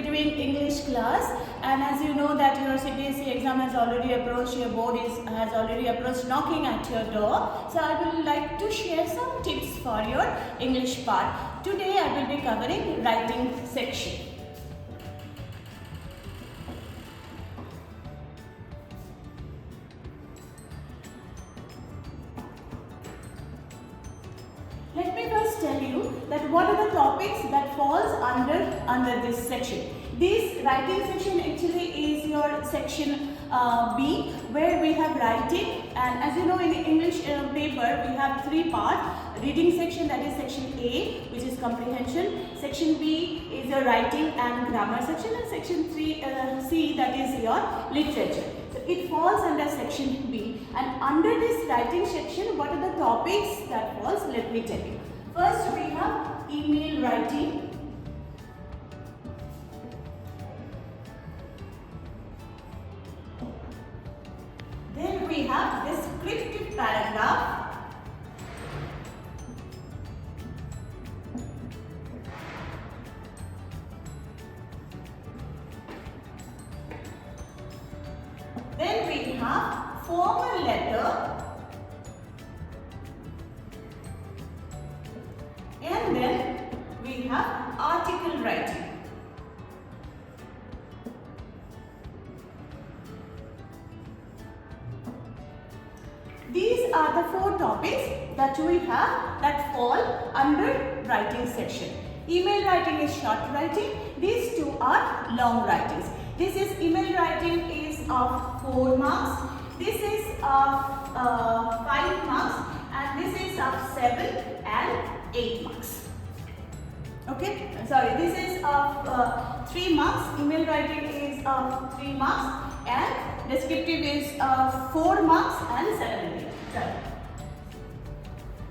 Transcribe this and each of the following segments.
be doing English class, and as you know that your CBSE exam has already approached, your board has already approached knocking at your door. So I will like to share some tips for your English part. Today I will be covering writing section. Let me first tell you that what are the topics that falls under this section. This writing section actually is your section B, where we have writing, and as you know in English paper we have three parts. Reading section, that is section A, which is comprehension. Section B is your writing and grammar section, and section C, that is your literature. So it falls under section B, and under this writing section, what are the topics that falls? Let me tell you. First we have email writing. Then we have descriptive paragraph. Then we have formal letter. And then we have article writing. These are the four topics that we have that fall under writing section. Email writing is short writing. These two are long writings. This is email writing is of 4 marks. This is of 5 marks, and this is of 7 and 8 marks. Okay, sorry, this is of 3 marks. Email writing is of 3 marks, and descriptive is of 4 marks and 7 and 8. Sorry.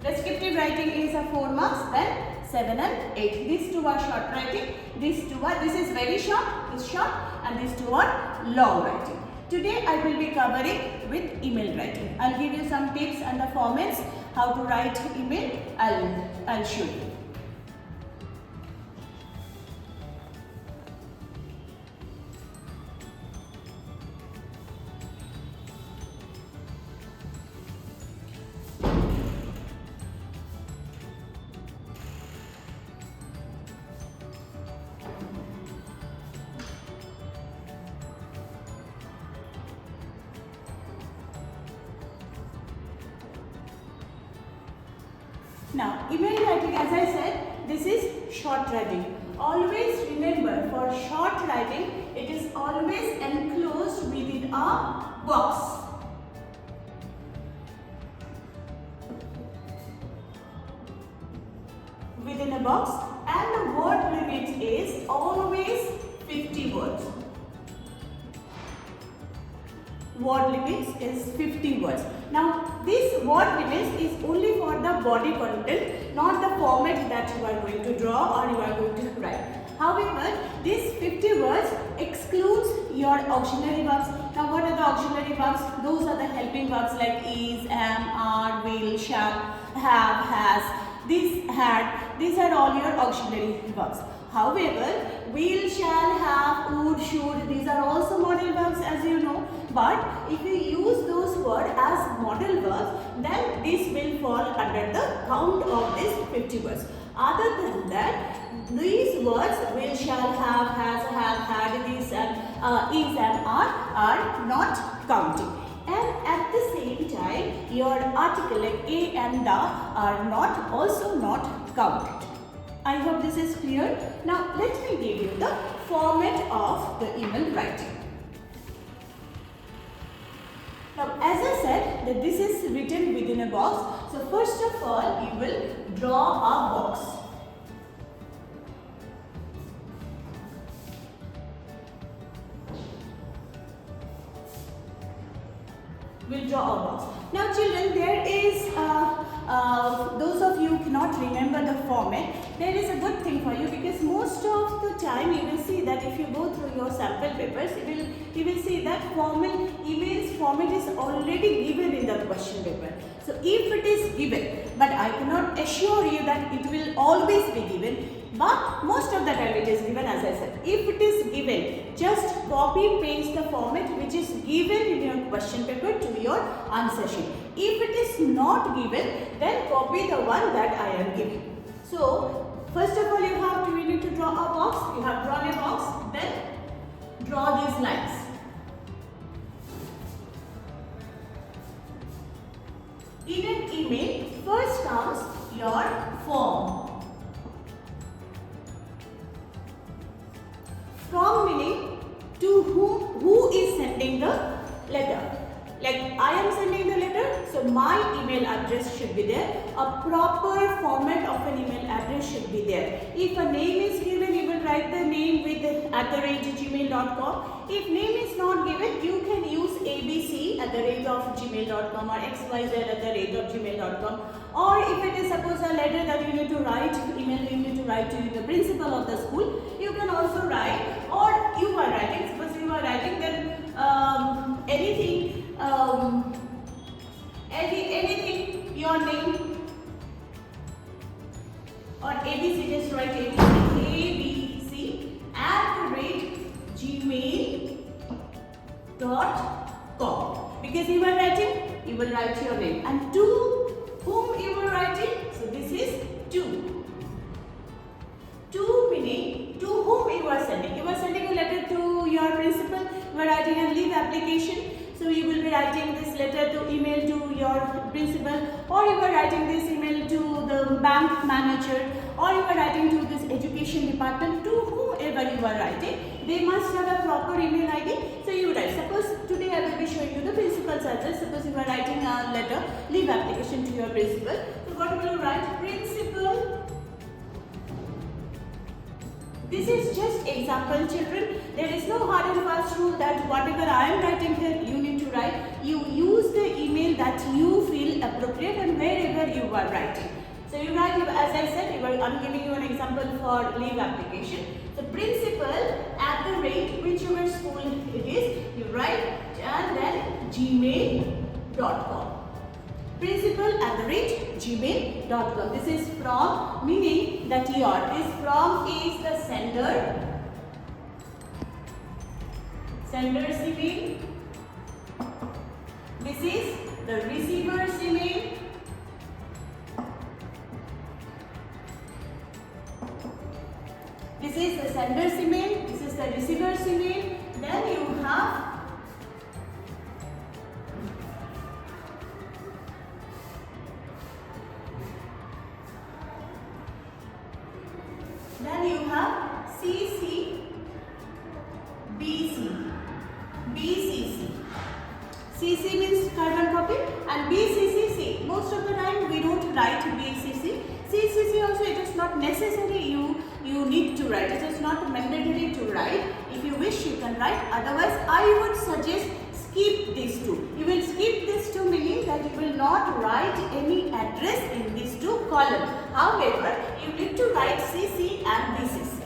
Descriptive writing is of 4 marks, then 7 and 8. These two are short writing. This is very short, this short, and these two are long writing. Today I will be covering with email writing. I'll give you some tips and the formats how to write email. I'll show you. Now, email writing, as I said, this is short writing. Always remember, for short writing, it is always enclosed within a box. Within a box, and the word limit is always 50 words. Word limit is 50 words. Now, this word limit is only for the body content, not the format that you are going to draw or you are going to write. However, this 50 words excludes your auxiliary verbs. Now, what are the auxiliary verbs? Those are the helping verbs like is, am, are, will, shall, have, has, this, had. These are all your auxiliary verbs. However, will, shall, have, would, should, these are also modal verbs, as you know. But if you use those words as modal verbs, then this will fall under the count of these 50 words. Other than that, these words will, shall, have, has, had, this, and is, and are not counting. And at the same time, your article like a and the are also not counted. I hope this is clear. Now, let me give you the format of the email writing. Now, as I said, that this is written within a box. So, first of all, you will draw a box. We'll draw a box. Now, children, there is those of you who cannot remember the format, there is a good thing for you, because most of the time you will see that if you go through your sample papers, you will see that email's format is already given in the question paper. So if it is given, but I cannot assure you that it will always be given, but most of the time it is given, as I said. If it is given, just copy paste the format which is given in your question paper to your answer sheet. If it is not given, then copy the one that I am giving. So first of all, you need to draw a box. You have drawn a box, then draw these lines. In an email, first comes your form. From meaning to who is sending the letter. Like I am sending the letter, so my email address should be there. A proper format of an email address should be there. If a name is given, you will write the name with @gmail.com. If name is not given, you can use abc@gmail.com or xyz@gmail.com. Or if it is suppose a letter that you need to write, email you need to write to the principal of the school, you can also write, or you are writing, suppose you are writing then anything, your name or ABC, just write abc@gmail.com. Because you are writing, you will write your name. And to whom you are writing, so this is to. To meaning to whom you are sending. You are sending a letter to your principal, you are writing a leave application. So you will be writing this letter to email to your principal, or you are writing this email to the bank manager, or you are writing to this education department. To whoever you are writing, they must have a proper email ID. So you write, suppose today I will be showing you the principal's address. Suppose you are writing a letter, leave application to your principal. So what will you write? Principal. This is just example, children. There is no hard and fast rule that whatever I am writing here, you need to write. You use the email that you feel appropriate and wherever you are writing. So you write, as I said, I'm giving you an example for leave application. The principal @whichever school it is, you write and then gmail.com. principal@gmail.com. This is from, meaning that your, this from is the sender's email. This is the receiver's email. This is the sender's email. This is the receiver's email. Then you have CC, BC, BCC. CC means carbon copy and BCC. Most of the time we don't write BCC. CCC also, it is not necessary you need to write. It is not mandatory to write. If you wish, you can write. Otherwise, I would suggest skip these two. You will skip these two, meaning that you will not write any address in these two columns. However, you need to write CC and BCC.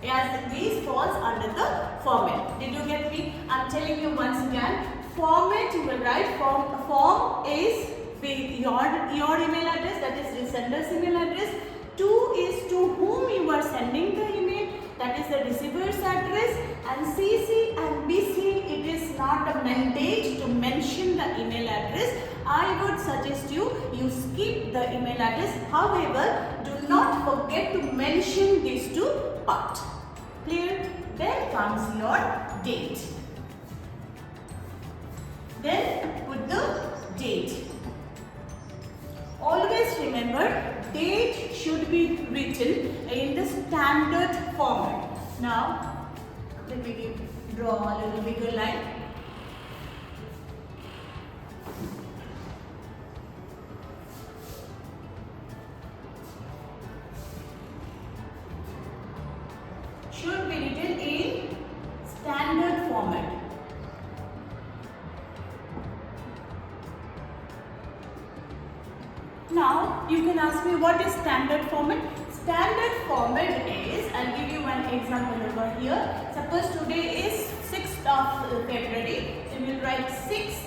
As these falls under the format. Did you get me? I am telling you once again. Format, you will write form is your email address, that is the sender's email address. To is to whom you are sending the email, that is the receiver's address. And CC and BC, it is not a mandate to mention the email address. I would suggest you skip the email address. However, do not forget to mention these two parts. Clear? Then comes your date. Then put the date. Always remember, date should be written in the standard format. Now, let me draw a little bigger line. Should be written in standard format. Now you can ask me what is standard format. Standard format is, I'll give you one example over here. Suppose today is 6th of February. So we will write 6th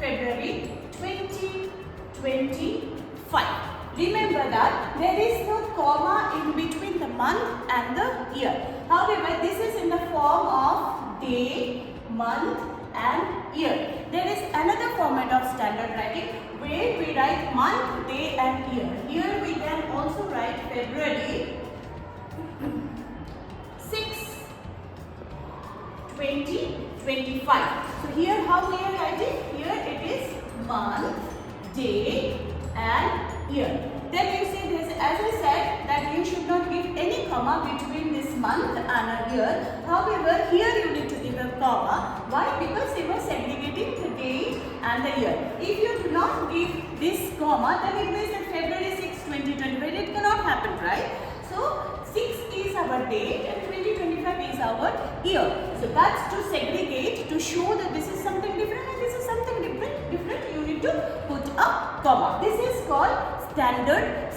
February 2025. Remember that there is no comma in between the month and the year. However, this is in the form of day, month and year. There is another format of standard writing where we write month, day and year. Here we can also write February 6, 2025. So here how we are writing? Here it is month, day and year. Then you see this, as I said that you should not give any comma between this month and a year. However, here you need to give a comma. Why? Because you are segregating the date and the year. If you do not give this comma, then it means that February 6, 2025, it cannot happen, right? So 6 is our date and 2025 is our year. So that's to segregate, to show that this is something different and this is something different. You need to put a comma. This is called standard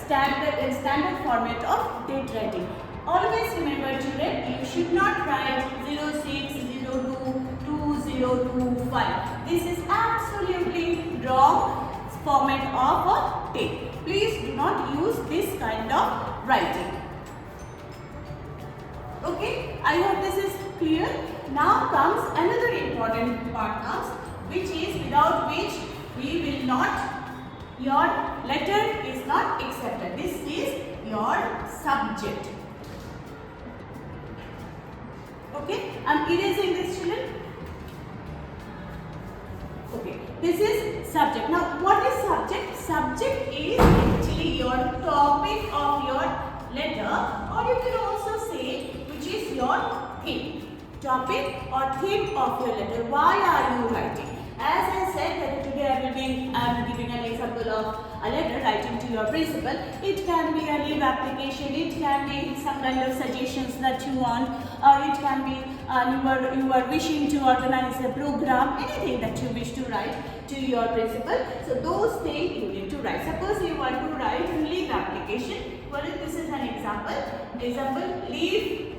format of date writing. Always remember, children, you should not write 06022025. This is absolutely wrong format of a date. Please do not use this kind of writing. Okay, I hope this is clear. Now comes another important part comes, which is without which we will not, your letter is not accepted. This is your subject. Okay, I'm erasing this, children. Okay, this is subject. Now what is subject? Subject is actually your topic of your letter, or you can also say which is your theme. Topic or theme of your letter. Why are you writing? As I said that today I am giving an example of a letter writing to your principal. It can be a leave application, it can be some kind of suggestions that you want, or it can be you are wishing to organize a program, anything that you wish to write to your principal. So those things you need to write. Suppose you want to write a leave application. Well, this is an example. Leave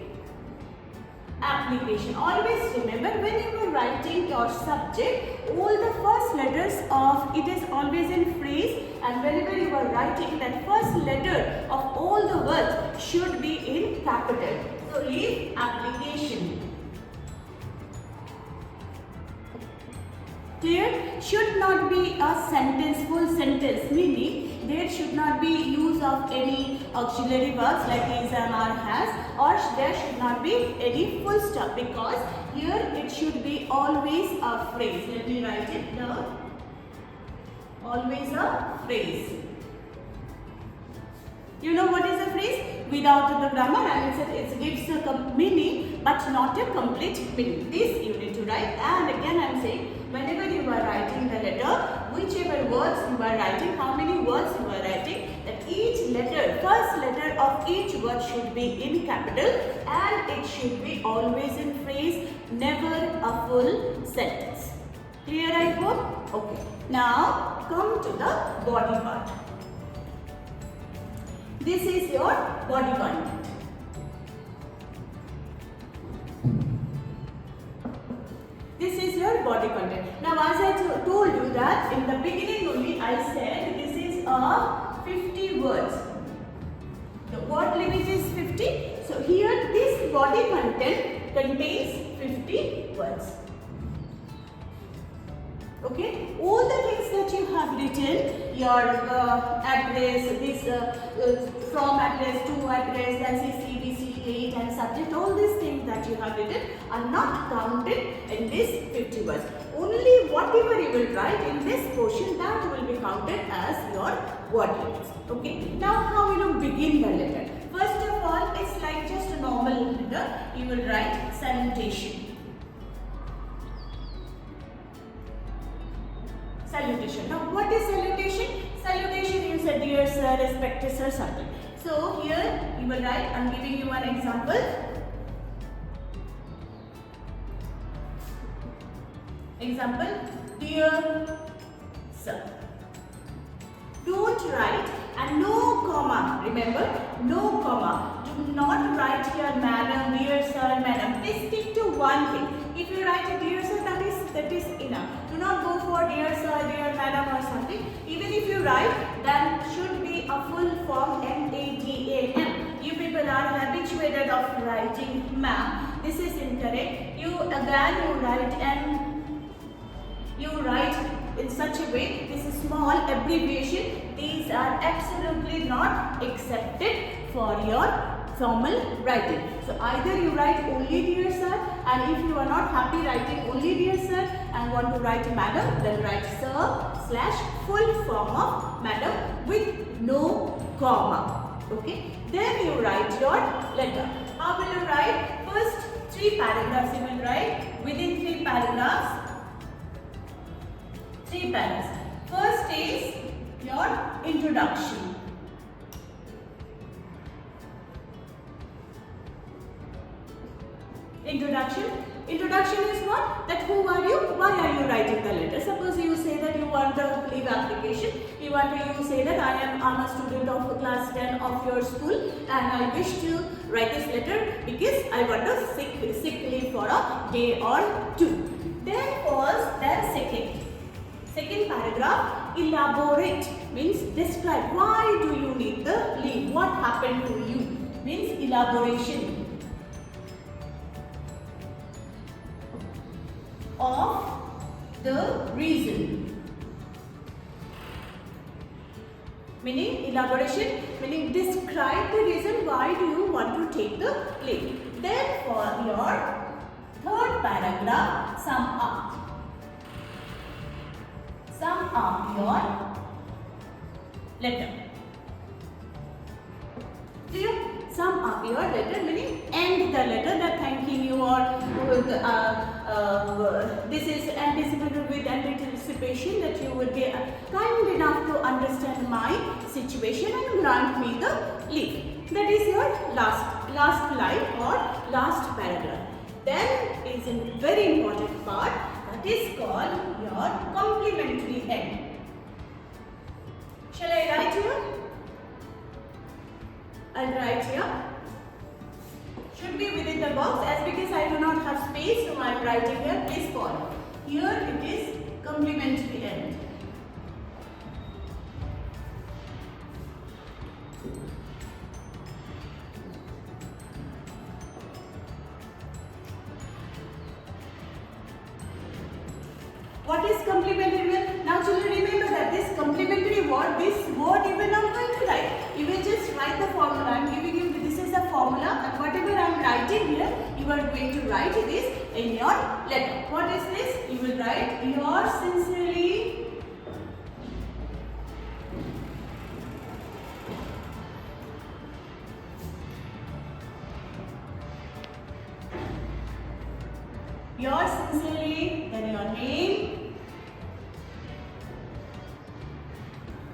application. Always remember, when you are writing your subject, all the first letters of it is always in phrase, and whenever you are writing, that first letter of all the words should be in capital. So leave application. Clear? Should not be a sentence, full sentence, meaning there should not be use of any auxiliary verbs like is, am, are, has, or there should not be any full stop, because here it should be always a phrase. Let me write it down. Always a phrase. You know what is a phrase? Without the grammar, and it gives a meaning but not a complete meaning. This you need to write. And again I am saying, whenever you are writing the letter, whichever words you are writing, how many words you are writing, that each letter, first letter of each word should be in capital, and it should be always in phrase, never a full sentence. Clear, I hope? Okay. Now come to the body part. This is your body content. This is your body content. Now, as I told you that in the beginning only, I said this is a 50 words. The word limit is 50. So here this body content contains 50 words. Okay, all the things that you have written, your address, this from address to address, then CC, BC, date and subject, all these things that you have written are not counted in this 50 words. Only whatever you will write in this portion, that will be counted as your word limits. Okay, now how you will begin the letter? First of all, it's like just a normal letter. You will write salutation. Salutation. Now what is salutation? Salutation, you said dear sir, respected sir, something. So here you will write, I am giving you an example. Example, dear sir. Don't write and no comma. Remember, no comma. Do not write here madam, dear sir, madam. Please stick to one thing. If you write a dear sir, that is enough. Do not go for dear sir, writing ma'am, this is incorrect. You write and you write in such a way, this is small abbreviation. These are absolutely not accepted for your formal writing. So either you write only dear sir, and if you are not happy writing only dear sir and want to write madam, then write sir/full form of madam with no comma. Okay. Then you write your letter. How will you write? First 3 paragraphs you will write. Within 3 paragraphs, 3 paragraphs. First is your introduction. Introduction is what? That who are you? Why are you writing the letter? Suppose you say that you want the leave application. You say that I'm a student of class 10 of your school and I wish to write this letter because I want a sick leave for a day or 2. Then second paragraph, elaborate means describe. Why do you need the leave? What happened to you? Means elaboration of the reason. Meaning elaboration, meaning describe the reason why do you want to take the leave. Then for your third paragraph, sum up your letter. Clear? Sum up your letter meaning end the letter, that thanking you or this is anticipated with anticipation that you will be kind enough to understand my situation and grant me the leave. That is your last line or last paragraph. Then is a very important part, that is called your complimentary end. Shall I write here? I'll write here. Should be within the box, as because I do not have space, so I am writing here. Please follow. Here it is complimentary end. What is complimentary word? Now children, remember that this complimentary word, this word you will not going to write. You will just write the formula. I am giving you, this is the formula, and whatever I am writing here, you are going to write this in your letter. What is this? You will write yours sincerely, then your name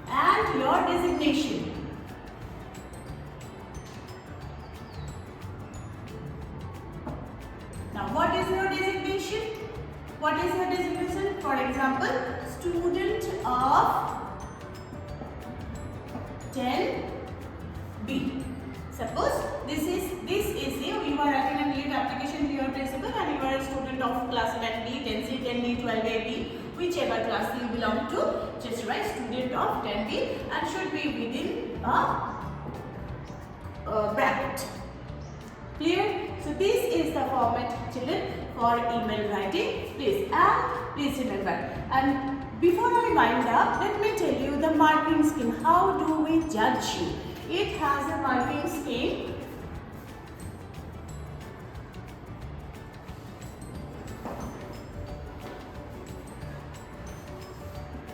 and your designation. Now what is your designation? What is your designation? For example, student of 10B. Suppose this is you are writing a leave application to your principal and you are a student of class 10B, 10C, 10D, 12AB, whichever class you belong to. Just write student of 10B and should be within a bracket. Clear? So this is the format, children, for email writing. Please remember. And before I wind up, let me tell you the marking scheme. How do we judge you? It has a marking scheme.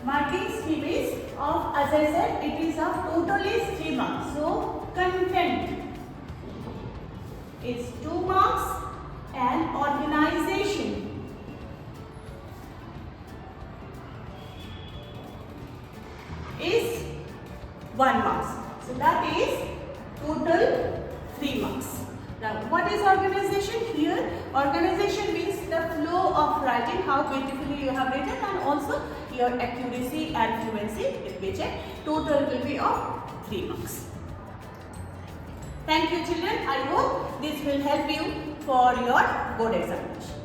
Marking scheme is of, as I said, it is of total is 3 marks. So content is 2 marks and organization is 1 marks. So that is total 3 marks. Now what is organization? Here organization means the flow of writing, how beautifully you have written, and also your accuracy and fluency will be checked. Total will be of 3 marks. Thank you children. I hope this will help you for your board examination.